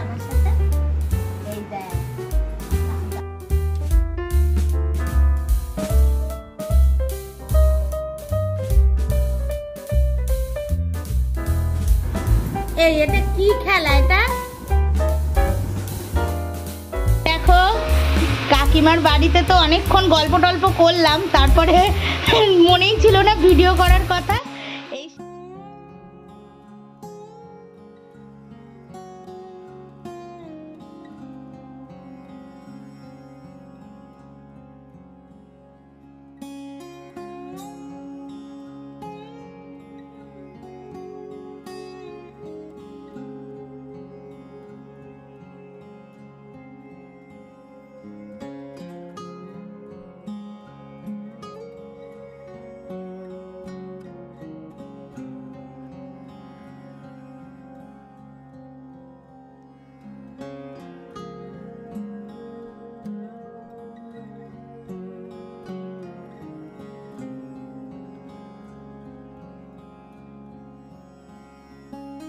আমার সাথে? এই দেখ, এই এটা কি খেলা? এটা দেখো, কাকিমার বাড়িতে তো অনেকক্ষণ গল্প টল্প করলাম, তারপরে মনেই ছিল না ভিডিও করার কথা। এই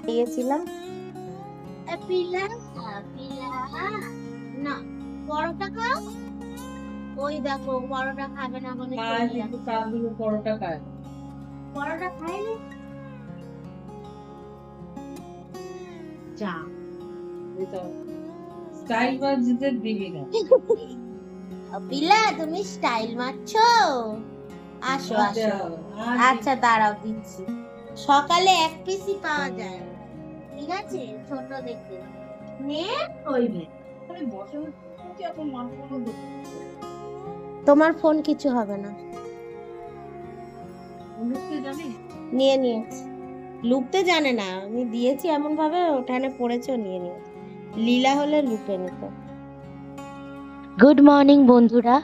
দিয়েছিলাম না, পরোটা খাও। ওই দেখো, পরোটা খাবে না বলে পরোটা খায়, পরোটা খায়নি। যা স্টাইল মারতে দিবি না পিলা, তুমি স্টাইল মারছো? আসো আসো, আচ্ছা দাঁড়াও দিচ্ছি। সকালে এক পিসই পাওয়া যায়, ঠিক আছে, ছোট দেখে নে। ওই তোমার ফোন কিছু হবে না, নিয়ে নিয়েছি। লুপতে জানে না, আমি দিয়েছি এমন ভাবে ওখানে পড়েছে, নিয়ে নিয়েছি। লীলা হলে লুপে নিত। গুড মর্নিং বন্ধুরা,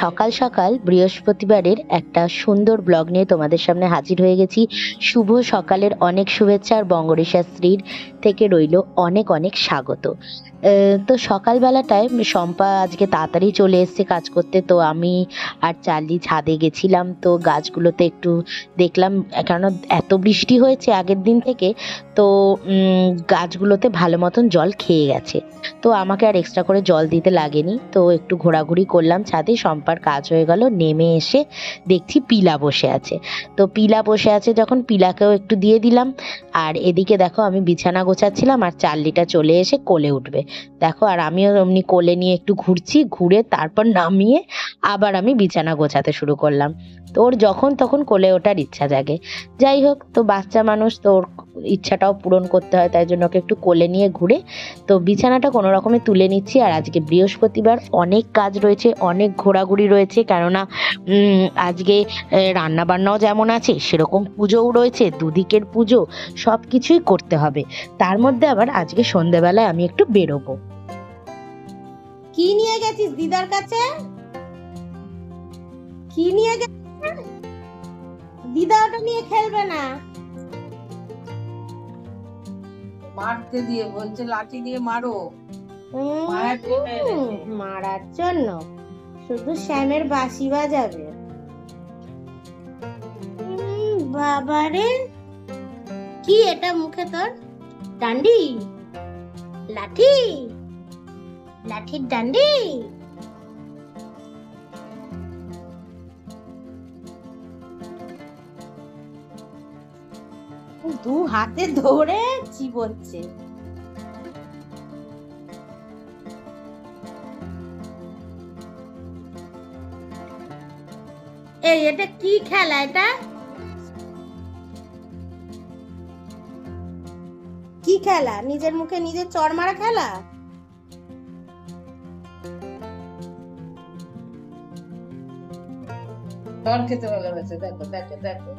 সকাল সকাল বৃহস্পতিবারের একটা সুন্দর ব্লগ নিয়ে তোমাদের সামনে হাজির হয়ে গেছি। শুভ সকালের অনেক শুভেচ্ছা, আর বঙ্গরিশা স্ত্রীর থেকে রইল অনেক অনেক স্বাগত। তো সকালবেলাটায় শম্পা আজকে তাড়াতাড়ি চলে এসছে কাজ করতে, তো আমি আর চার্লি ছাদে গেছিলাম। তো গাছগুলোতে একটু দেখলাম, কেন এত বৃষ্টি হয়েছে আগের দিন থেকে, তো গাছগুলোতে ভালো মতন জল খেয়ে গেছে। তো আমাকে আর এক্সট্রা করে জল দিতে লাগেনি, তো একটু ঘোরাঘুরি করলাম ছাদে। শম্পার কাজ হয়ে গেল, নেমে এসে দেখছি পিলা বসে আছে। তো পিলা বসে আছে যখন, পিলাকেও একটু দিয়ে দিলাম। আর এদিকে দেখো, আমি বিছানা গোছাচ্ছিলাম আর চার্লিটা চলে এসে কোলে উঠবে দেখো, আর আমিও এমনি কোলে নিয়ে একটু ঘুরছি, ঘুরে তারপর নামিয়ে আবার আমি বিছানা গোছাতে শুরু করলাম। তো ওর যখন তখন কোলে ওঠার ইচ্ছা জাগে। যাই হোক, তো বাচ্চা মানুষ, তো ওর ইচ্ছাটাও পূরণ করতে হয়, তাই জন্য ওকে একটু কোলে নিয়ে ঘুরে তো বিছানাটা কোনো রকমে তুলে নিচ্ছি। আর আজকে বৃহস্পতিবার, অনেক কাজ রয়েছে, অনেক ঘোরাঘুরি রয়েছে, কেননা আজকে রান্না বান্নাও যেমন আছে সেরকম পুজোও রয়েছে, দুদিকের পুজো, সব কিছুই করতে হবে। তার মধ্যে আবার আজকে সন্ধ্যেবেলায় আমি একটু বেরোবো। কি নিয়ে গেছিস দিদার কাছে? কি নিয়ে গেছিস? দিদা ওটা নিয়ে খেলবে না, মারতে দিয়ে বলছে লাঠি দিয়ে মারো। মারার জন্য শুধু শ্যামের বাঁশি বাজাবে। বাবারে, কি এটা মুখে তোর? ডান্ডি, লাঠি, লাঠির ডান্ডি। দু হাতে ধরে চিবোচ্ছে। এই এটা কি খেলা? এটা কি খেলা? নিজের মুখে নিজে চড় মারা খেলা? চড় খেতে ভালোবাসে, দেখো দেখো দেখো।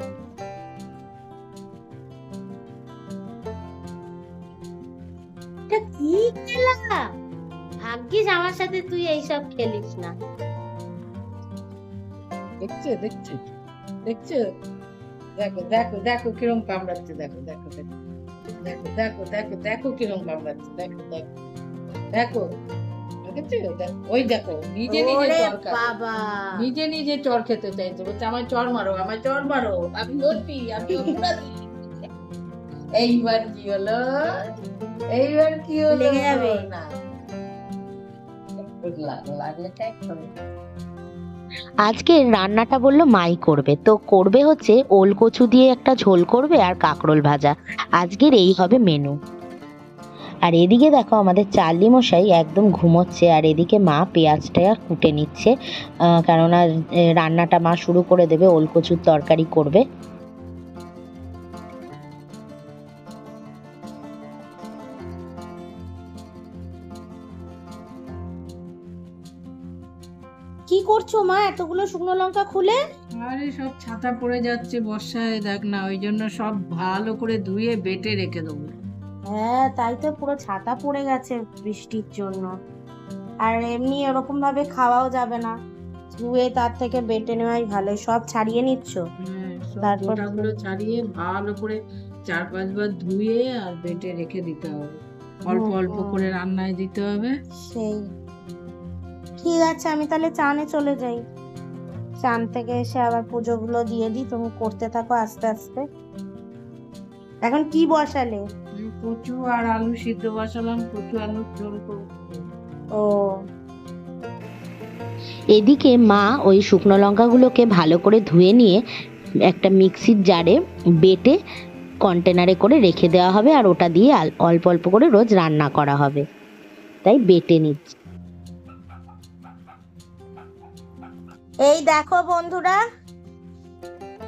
এটা কি খেলা? ভাগ্যিস আমার সাথে তুই এইসব খেলিস না। দেখছো দেখছো দেখছো, দেখো দেখো দেখো কিরম কামড়াচ্ছে, দেখো দেখো দেখো দেখো দেখো দেখো দেখো কিরম কামড়াচ্ছে, দেখো দেখো দেখো দেখেছো? ওই দেখো নিজে নিজে চড় খাচ্ছে, নিজে নিজে চড় খেতে চাইছে, বলছে আমায় চড় মারো, আমায় চড় মারো, আমি অপরাধী, আমি অপরাধী। এইবার কি হলো? এইবার কি হলো? লেগে যাবে। না, একটু লাগলে টাইট হবে। আজকে রান্নাটা বললো মাই করবে, তো করবে হচ্ছে ওল কচু দিয়ে একটা ঝোল করবে আর কাঁকরোল ভাজা। আজকের এই হবে মেনু। আর এদিকে দেখো আমাদের চার্লি মশাই একদম ঘুমোচ্ছে, আর এদিকে মা পেঁয়াজটা কুটে নিচ্ছে, কেননা রান্নাটা মা শুরু করে দেবে, ওল কচুর তরকারি করবে। কি করছো মা এতগুলো শুকনো লঙ্কা খুলে? আরে সব ছাতা পড়ে যাচ্ছে বর্ষায়, দেখ না, ওই জন্য সব ভালো করে ধুয়ে বেটে রেখে দেবো। হ্যাঁ তাই তো, পুরো ছাতা পড়ে গেছে বৃষ্টির জন্য। আর এমনি এরকম ভাবে খাওয়াও যাবে না, ধুয়ে তার থেকে বেটে নেওয়াই ভালো। সব ছাড়িয়ে নিচ্ছ? সব তারপর গোটাগুলো ছাড়িয়ে ভালো করে 4-5 বার ধুয়ে আর বেটে রেখে দিতে হবে। অল্প অল্প করে রান্নায় দিতে হবে। সেই, ঠিক আছে, আমি তাহলে চানে চলে যাই। চান থেকে এসে আবার পুজোগুলো দিয়ে দিই, তুমি করতে থাকো আস্তে আস্তে। এখন কি বসালে? কচু আর আলু সিদ্ধ বসালাম, কচু আলু ঝোল করবো। ও, এদিকে মা ওই শুকনো লঙ্কাগুলোকে ভালো করে ধুয়ে নিয়ে একটা মিক্সির জারে বেটে কন্টেনারে করে রেখে দেওয়া হবে, আর ওটা দিয়ে অল্প অল্প করে রোজ রান্না করা হবে, তাই বেটে নিচ্ছি। এই দেখো বন্ধুরা,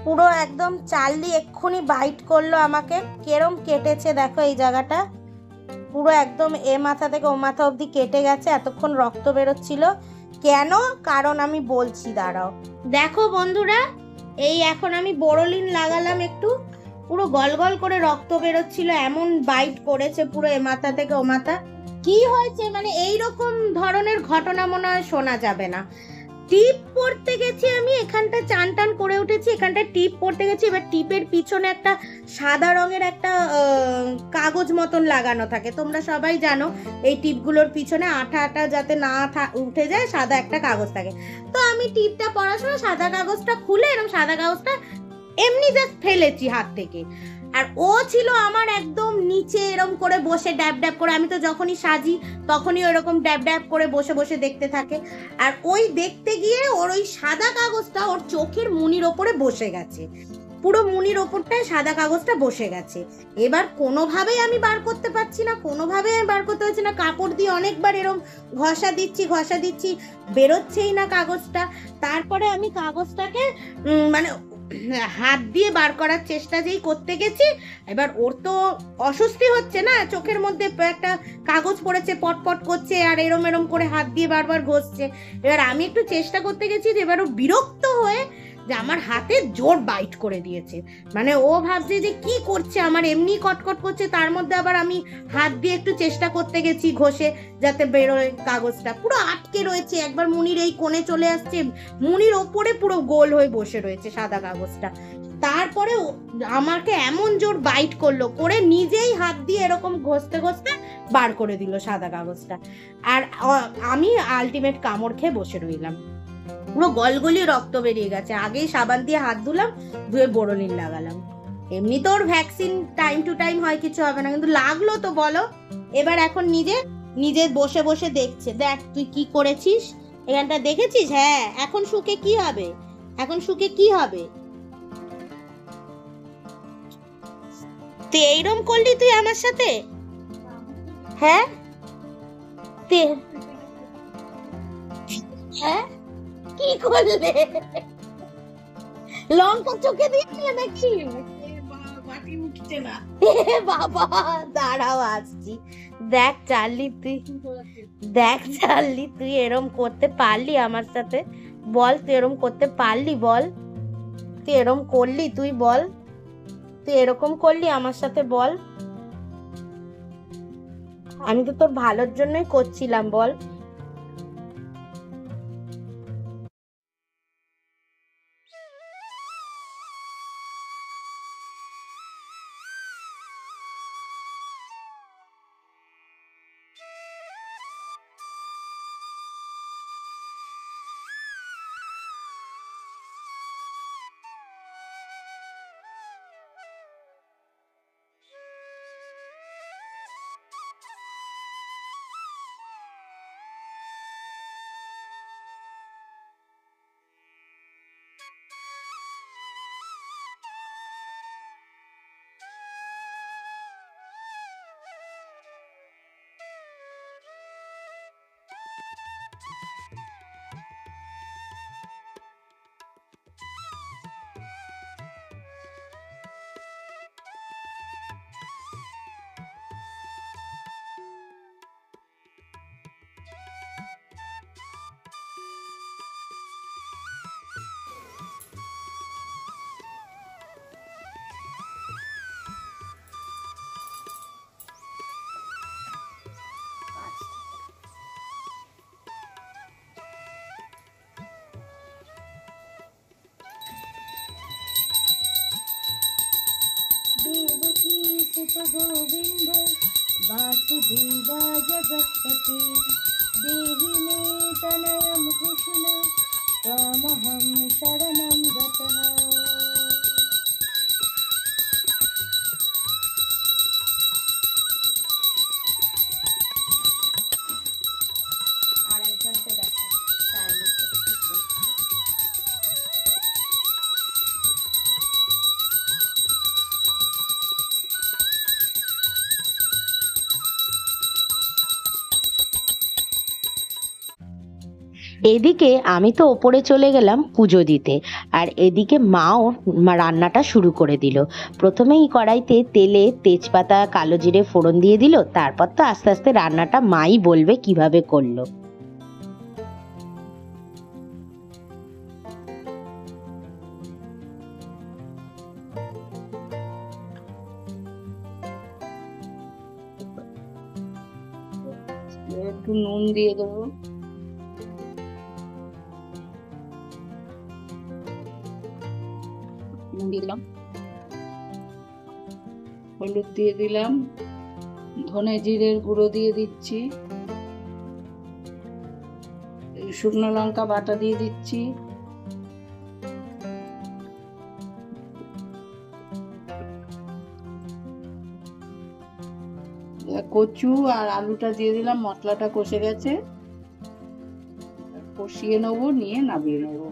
পুরো একদম চার্লি এক্ষুনি বাইট করলো আমাকে, কেরম কেটেছে দেখো এই জায়গাটা, পুরো একদম এ মাথা থেকে ও মাথা অবধি কেটে গেছে, এতক্ষণ রক্ত বেরোচ্ছিল। কেন? কারণ আমি বলছি, দাঁড়াও। দেখো বন্ধুরা, এই এখন আমি বোরোলিন লাগালাম একটু, পুরো গল গল করে রক্ত বেরোচ্ছিল, এমন বাইট করেছে পুরো এ মাথা থেকে ও মাথা। কি হয়েছে মানে এইরকম ধরনের ঘটনা মনে হয় শোনা যাবে না। টিপ পড়তে গেছি আমি, এখানটা চান টান করে উঠেছি, এখানটা টিপ পড়তে গেছি, এবার টিপের পিছনে একটা সাদা রঙের একটা কাগজ মতন লাগানো থাকে, তোমরা সবাই জানো এই টিপগুলোর পিছনে আঠা আঠা যাতে না উঠে যায় সাদা একটা কাগজ থাকে। তো আমি টিপটা পড়ার সময় সাদা কাগজটা খুলে এরকম সাদা কাগজটা এমনি জাস্ট ফেলেছি হাত থেকে, আর ও ছিল আমার একদম নিচে এরকম করে বসে ড্যাব ড্যাব করে, আমি তো যখনই সাজি তখনই ওরকম ড্যাব ড্যাব করে বসে বসে দেখতে থাকে, আর ওই দেখতে গিয়ে ওর ওই সাদা কাগজটা ওর চোখের মুনির ওপরে বসে গেছে, পুরো মুনির ওপরটায় সাদা কাগজটা বসে গেছে। এবার কোনোভাবেই আমি বার করতে পারছি না, কোনোভাবেই আমি বার করতে পারছি না, কাপড় দিয়ে অনেকবার এরকম ঘষা দিচ্ছি, বেরোচ্ছেই না কাগজটা। তারপরে আমি কাগজটাকে মানে হাত দিয়ে বার করার চেষ্টা যেই করতে গেছি, এবার ওর তো অস্বস্তি হচ্ছে না, চোখের মধ্যে একটা কাগজ পড়েছে, পটপট করছে, আর এরম এরম করে হাত দিয়ে বারবার ঘষছে। এবার আমি একটু চেষ্টা করতে গেছি, এবার ও বিরক্ত হয়ে যে আমার হাতে জোর বাইট করে দিয়েছে, মানে ও ভাবছে যে কি করছে, আমার এমনি কটকট করছে, তার মধ্যে আবার আমি হাত দিয়ে একটু চেষ্টা করতে গেছি ঘষে যাতে বেরোয়, কাগজটা পুরো আটকে রয়েছে, একবার মুনির এই কোণে চলে আসছে, মুনির ওপরে পুরো গোল হয়ে বসে রয়েছে সাদা কাগজটা। তারপরে আমাকে এমন জোর বাইট করলো, করে নিজেই হাত দিয়ে এরকম ঘষতে ঘষতে বার করে দিল সাদা কাগজটা, আর আমি আলটিমেট কামড় খেয়ে বসে রইলাম, পুরো গলগলিয়ে রক্ত বেরিয়ে গেছে। আগেই সাবান দিয়ে হাত ধুলাম, ধুয়ে বোরোলিন লাগালাম, এমনি তো ওর ভ্যাকসিন টাইম টু টাইম হয়, কিছু হবে না, কিন্তু লাগলো তো বলো। এবার এখন নিজে বসে বসে দেখছে, দেখ তুই কি করেছিস, এখানটা দেখেছিস, হ্যাঁ এখন শুকে কি হবে, এখন শুকে কি হবে, তুই এইরকম করলি তুই আমার সাথে, হ্যাঁ হ্যাঁ কি করলে, লঙ্কা চোখে দিয়েছিলে নাকি? বাটি উঠছে না। বাবা দাঁড়াও আসছি। দেখ চার্লি তুই এরম করতে পারলি আমার সাথে, বল তুই এরম করতে পারলি, বল তুই এরম করলি, তুই বল তুই এরকম করলি আমার সাথে, বল আমি তো তোর ভালোর জন্যই করছিলাম, বল। देवकी सुत गोविंद वासुदेवा जगत्पते देहि मे तनयं कृष्ण त्वामहं शरणं गतः। আরেকজনকে দেখো স্টাইল করতে কি করছে। এদিকে আমি তো ওপরে চলে গেলাম পুজো দিতে, আর এদিকে মাও রান্নাটা শুরু করে দিল। প্রথমেই কড়াইতে তেলে তেজপাতা কালো জিরে ফোড়ন দিয়ে দিল, তারপর তো আস্তে আস্তে রান্নাটা মাই বলবে কিভাবে করলো। একটু নুন দিয়ে দেবো, নুন দিয়ে দিলাম, হলুদ দিয়ে দিলাম, ধনে জিরের গুঁড়ো দিয়ে দিচ্ছি, শুকনো লঙ্কা বাটা দিয়ে দিচ্ছি, কচু আর আলুটা দিয়ে দিলাম। মশলাটা কষে গেছে, কষিয়ে নেবো, নিয়ে নামিয়ে নেবো।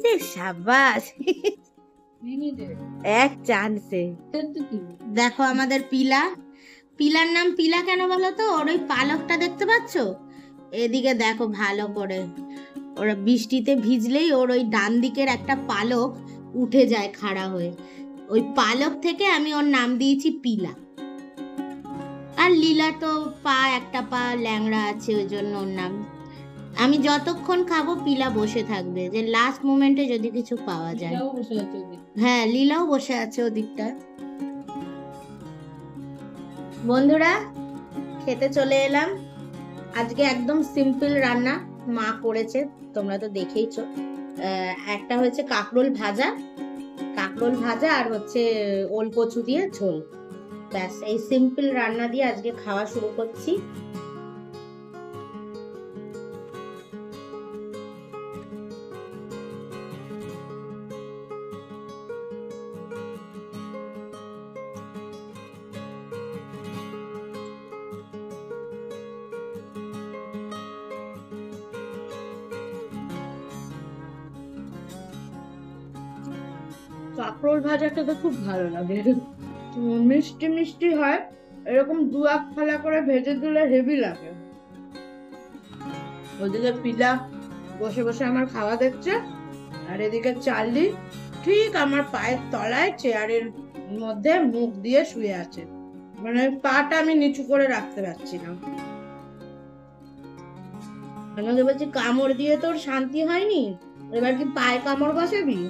রে সাবাস, এক চান্সে। দেখো আমাদের পিলা, পিলার নাম পিলা কেন বলো তো? ওর ওই পালকটা দেখতে পাচ্ছ? এদিকে দেখো ভালো করে, ওরা বৃষ্টিতে ভিজলেই ওর ওই ডান দিকের একটা পালক উঠে যায় খাড়া হয়ে, ওই পালক থেকে আমি ওর নাম দিয়েছি পিলা। আর লীলা তো একটা পা ল্যাংড়া আছে, ওই জন্য ওর নাম। আমি যতক্ষণ খাবো পিলা বসে থাকবে, যে লাস্ট মোমেন্টে যদি কিছু পাওয়া যায়। হ্যাঁ, লীলাও বসে আছে ওদিকটা। বন্ধুরা, খেতে চলে এলাম। আজকে একদম সিম্পল রান্না মা করেছে, তোমরা তো দেখেইছো। একটা হচ্ছে কাঁকরোল ভাজা আর হচ্ছে ওল কচু দিয়ে ঝোল। ব্যাস, এই সিম্পল রান্না দিয়ে আজকে খাওয়া শুরু করছি। কাঁকরোল ভাজা খেতে খুব ভালো লাগে, মিষ্টি মিষ্টি হয়, এরকম দু এক ফালা করে ভেজে দিলে হেভি লাগে। ওদিকে পিলা বসে বসে আমার খাওয়া দেখছে, আর এদিকে চার্লি ঠিক আমার পায়ের তলায় চেয়ারের মধ্যে মুখ দিয়ে শুয়ে আছে, মানে পাটা আমি নিচু করে রাখতে পারছি না। আমাকে বলছি কামড় দিয়ে তোর শান্তি হয়নি, এবার কি পায়ে কামড় বসাবি?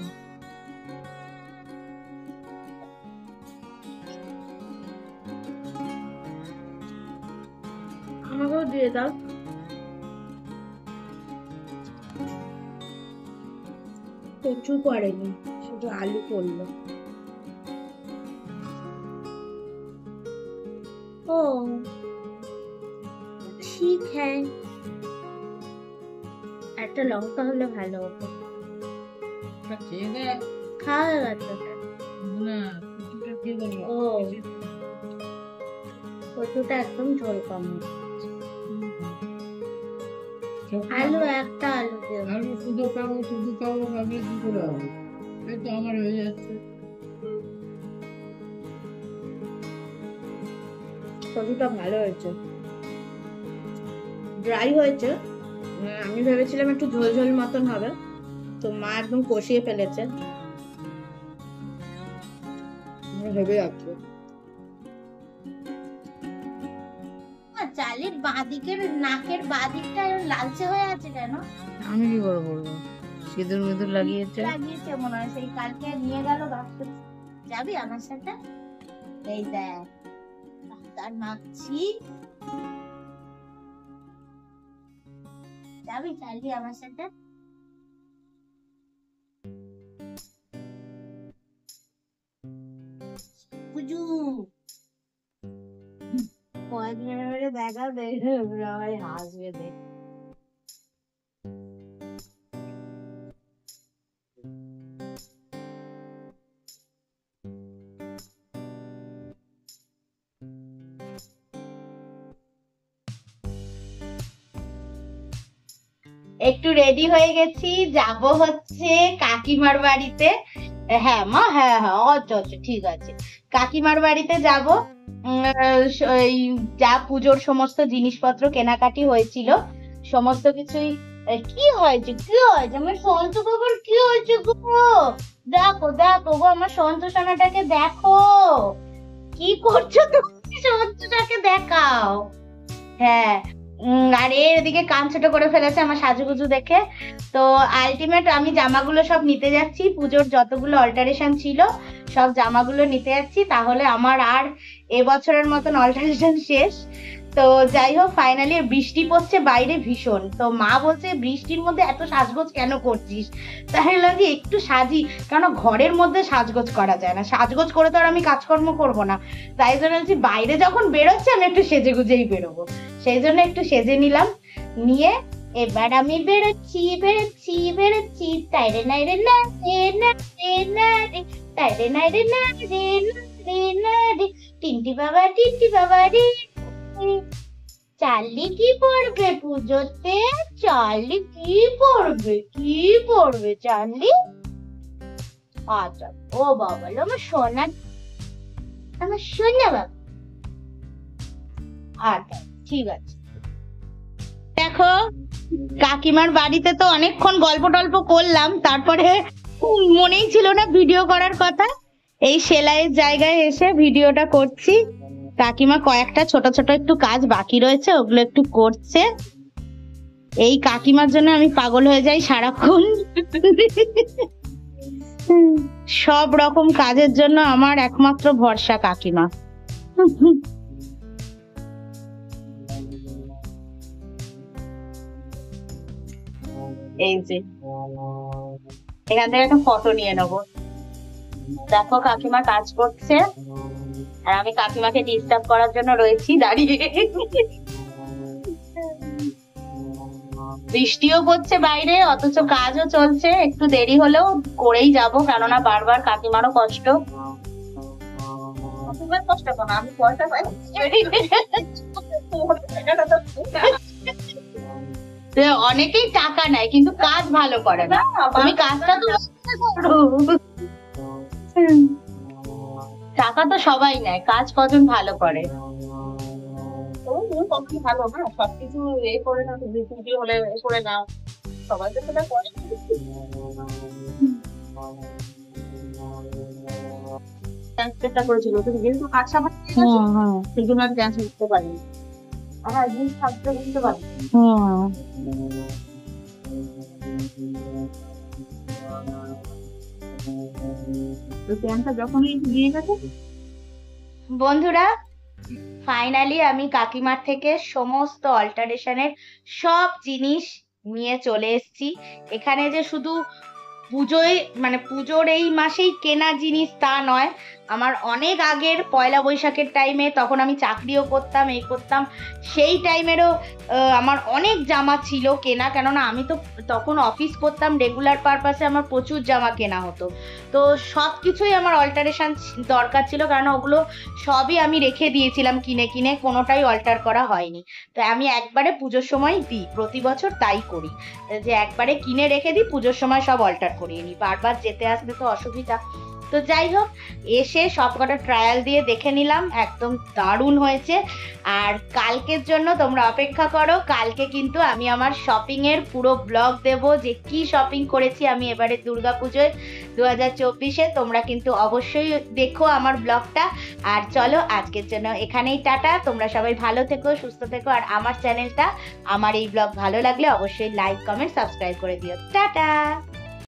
আমাকেও দিয়ে দাও। কচু পড়েনি, শুধু আলু পড়লো। ও ঠিক হ্যাঁ, একটা লঙ্কা হলে ভালো হতো। খাওয়া গেছে ও, কচুটা একদম ঝোল কম। আলু একটা আলু দিও। আলু শুধু খাবো ভাবলে কি করে হবে? এই তো আমার হয়ে যাচ্ছে। কচুটা ভালো হয়েছে, ড্রাই হয়েছে। আমি ভেবেছিলাম একটু ঝোল ঝোল মতন হবে, তো মা একদম কষিয়ে ফেলেছে, ভেবে যাচ্ছে। চালের বাঁদিকের নাকের বাঁদিকটা লালচে হয়ে আছে কেন? আমি কি করে বলবো, সিঁদুর মিদুর লাগিয়েছে মনে হয়, সেই কালকে নিয়ে গেল। যাবি আমার সাথে? এই দেখ তার মাখছি, যাবি চাইলি আমার সাথে? পুজু কয়েকদিনের দেখা দেখে সবাই হাসবে দেখ। একটু রেডি হয়ে গেছি, যাব হচ্ছে কাকিমার বাড়িতে। হ্যাঁ মা, হ্যাঁ হ্যাঁ, আচ্ছা আচ্ছা ঠিক আছে, কাকিমার বাড়িতে যাব। যা পুজোর সমস্ত জিনিসপত্র কেনাকাটি হয়েছিল সমস্ত কিছুই। কি হয়েছে আমার সন্ত বাবার, কি হয়েছে গো? দেখো দেখো গো, আমার সন্ত সোনাটাকে দেখো, কি করছো তুমি? সন্তটাকে দেখাও। হ্যাঁ, আর এদিকে কান ছোট করে ফেলেছে আমার সাজুগুজু দেখে। তো আলটিমেট আমি জামাগুলো সব নিতে যাচ্ছি, পুজোর যতগুলো অল্টারেশন ছিল সব জামাগুলো নিতে যাচ্ছি, তাহলে আমার আর এবছরের মতন অল্টারেশন শেষ। তো যাই হোক, ফাইনালি বৃষ্টি পড়ছে বাইরে ভীষণ, তো মা বলছে বৃষ্টির মধ্যে এত সাজগোজ কেন করছিস? তাই লাগে একটু সাজি, কারণ ঘরের মধ্যে সাজগোজ করা যায় না, সাজগোজ করে তো আর আমি কাজকর্ম করবো না, তাই জন্য বলছি বাইরে যখন বেরোচ্ছে আমি একটু সেজে গুজেই বেরোবো, সেই জন্য একটু সেজে নিলাম। নিয়ে এবার আমি বেরোচ্ছি তাইরে নাইরে না রে না রে না রে, তাইরে নাইরে না রে না রে না রে, টিন্টি বাবা রে। চার্লি কি পড়বে পুজোতে? চার্লি কি পড়বে চার্লি? আচ্ছা, ও বাবা, আমার সোনা বাবা। আচ্ছা, ঠিক আছে। দেখো, কাকিমার বাড়িতে তো অনেকক্ষণ গল্প টল্প করলাম, তারপরে মনেই ছিল না ভিডিও করার কথা। এই সেলাইয়ের জায়গায় এসে ভিডিওটা করছি। কাকিমা কয়েকটা ছোট ছোট একটু কাজ বাকি রয়েছে, ওগুলো একটু করছে। এই কাকিমার জন্য আমি পাগল হয়ে যাই সারাক্ষণ। সব রকম কাজের জন্য আমার একমাত্র ভরসা কাকিমা। এই যে এখান থেকে একটা ফটো নিয়ে নেবো। দেখো কাকিমা কাজ করছে, আর আমি কাকিমাকে ডিস্টার্ব করার জন্য রয়েছি দাঁড়িয়ে। বৃষ্টিও পড়ছে বাইরে, অথচ কাজও চলছে। একটু দেরি হলেও করেই যাব, কেননা বারবার কাকিমারও কষ্ট। কষ্ট কেন, আমি পয়সা পাই। অনেকেই টাকা নেয় কিন্তু কাজ ভালো করে না। তুমি কাজটা তো টাকা তো সবাই নেয়, কাজ কজন ভালো করে? ভালো না, সবকিছু এ করে না, ছুটি হলে এ করে নাও, সবাই তো সেটা করে। চেষ্টা করেছিল তুমি, কিন্তু কাজ সামনে সেই জন্য আমি ক্যান্সেল করতে পারিনি। হ্যাঁ, একদিন থাকতে বুঝতে পারি। বন্ধুরা, ফাইনালি আমি কাকিমার থেকে সমস্ত অল্টারেশনের সব জিনিস নিয়ে চলে এসেছি। এখানে যে শুধু পুজোয়, মানে পুজোর এই মাসেই কেনা জিনিস তা নয়, আমার অনেক আগের পয়লা বৈশাখের টাইমে, তখন আমি চাকরিও করতাম, এই করতাম, সেই টাইমেরও আমার অনেক জামা ছিল কেনা। কেননা আমি তো তখন অফিস করতাম, রেগুলার পারপাসে আমার প্রচুর জামা কেনা হতো। তো সব কিছুই আমার অল্টারেশন দরকার ছিল, কারণ ওগুলো সবই আমি রেখে দিয়েছিলাম কিনে, কোনোটাই অল্টার করা হয়নি। তো আমি একবারে পুজোর সময় দিই, প্রতি বছর তাই করি, যে একবারে কিনে রেখে দিই, পুজোর সময় সব অল্টার করিয়ে নিই, বারবার যেতে আসতে তো অসুবিধা। তো যাই হোক, এসে সবকটা ট্রায়াল দিয়ে দেখে নিলাম, একদম দারুণ হয়েছে। আর কালকের জন্য তোমরা অপেক্ষা করো, কালকে কিন্তু আমি আমার শপিং এর পুরো ব্লগ দেব, যে কি শপিং করেছি আমি এবারে দুর্গাপুজোয় 2024-এ। তোমরা কিন্তু অবশ্যই দেখো আমার ব্লগটা। আর চলো, আজকের জন্য এখানেই টাটা। তোমরা সবাই ভালো থেকো, সুস্থ থেকো। আর আমার চ্যানেলটা, আমার এই ব্লগ ভালো লাগলে অবশ্যই লাইক, কমেন্ট, সাবস্ক্রাইব করে দিও। টাটা।